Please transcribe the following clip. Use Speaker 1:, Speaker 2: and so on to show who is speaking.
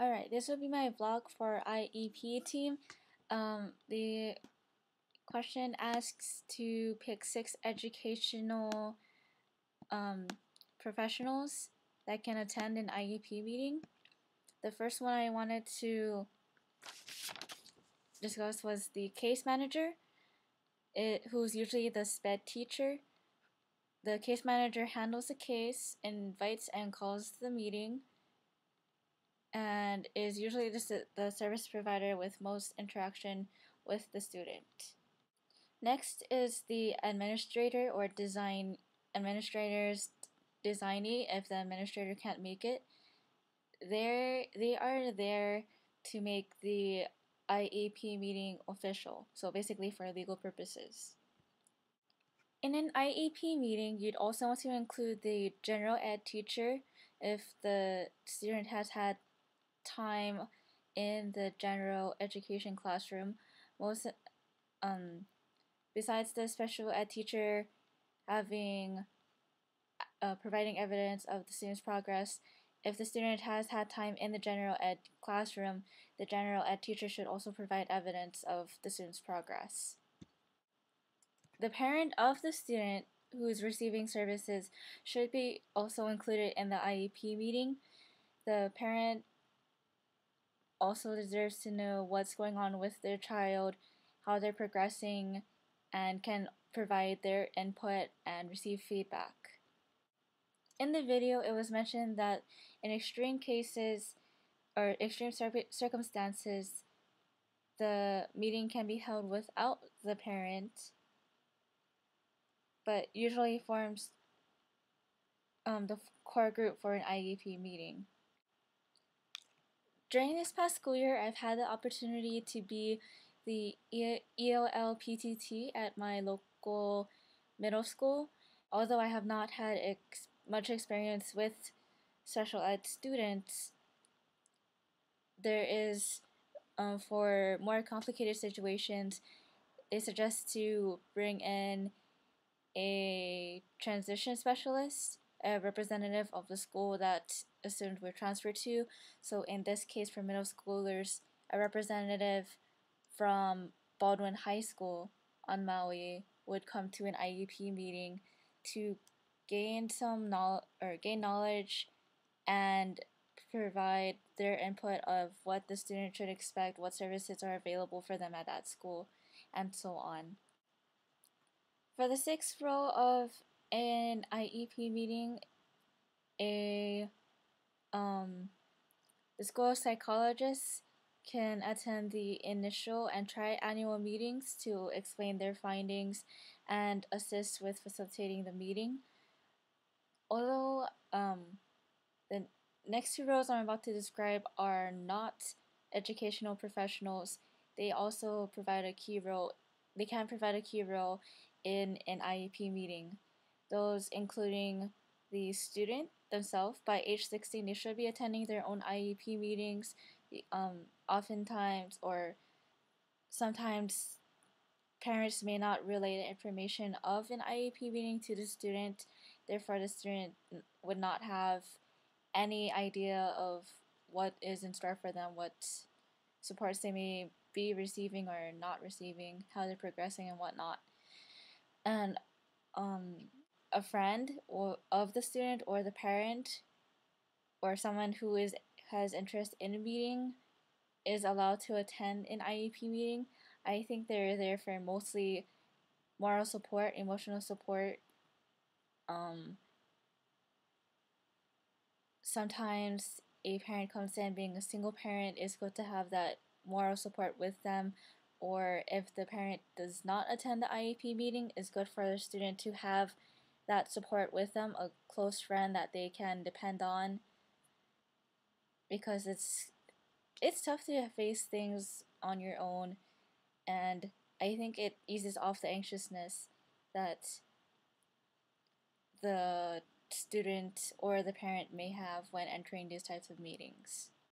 Speaker 1: Alright, this will be my vlog for IEP team. The question asks to pick 6 educational professionals that can attend an IEP meeting. The first one I wanted to discuss was the case manager, who's usually the SPED teacher. The case manager handles the case, invites and calls the meeting, and is usually just the service provider with most interaction with the student. Next is the administrator or administrator's designee if the administrator can't make it. They are there to make the IEP meeting official, so basically for legal purposes. In an IEP meeting, you'd also want to include the general ed teacher if the student has had time in the general education classroom. Besides the special ed teacher having providing evidence of the student's progress, if the student has had time in the general ed classroom, the general ed teacher should also provide evidence of the student's progress. The parent of the student who is receiving services should be also included in the IEP meeting. The parent also deserves to know what's going on with their child, how they're progressing, and can provide their input and receive feedback. In the video, it was mentioned that in extreme cases or extreme circumstances, the meeting can be held without the parent, but usually forms the core group for an IEP meeting. During this past school year, I've had the opportunity to be the ELL PTT at my local middle school. Although I have not had much experience with special ed students, there is, for more complicated situations, they suggest to bring in a transition specialist, a representative of the school that a student would transfer to. So in this case, for middle schoolers, a representative from Baldwin High School on Maui would come to an IEP meeting to gain knowledge and provide their input of what the student should expect, what services are available for them at that school, and so on. For the 6th role of an IEP meeting, the school psychologist can attend the initial and triannual meetings to explain their findings and assist with facilitating the meeting. Although the next 2 roles I'm about to describe are not educational professionals, they also provide a key role. They can provide a key role in an IEP meeting. Those including the student themselves. By age 16, they should be attending their own IEP meetings. Oftentimes or sometimes parents may not relay the information of an IEP meeting to the student. Therefore, the student would not have any idea of what is in store for them, what supports they may be receiving or not receiving, how they're progressing and whatnot. And a friend of the student or the parent or someone who has interest in a meeting is allowed to attend an IEP meeting. I think they're there for mostly moral support, emotional support. Sometimes a parent comes in being a single parent, it's good to have that moral support with them, or if the parent does not attend the IEP meeting, it's good for the student to have that support with them, a close friend that they can depend on, because it's tough to face things on your own, and I think it eases off the anxiousness that the student or the parent may have when entering these types of meetings.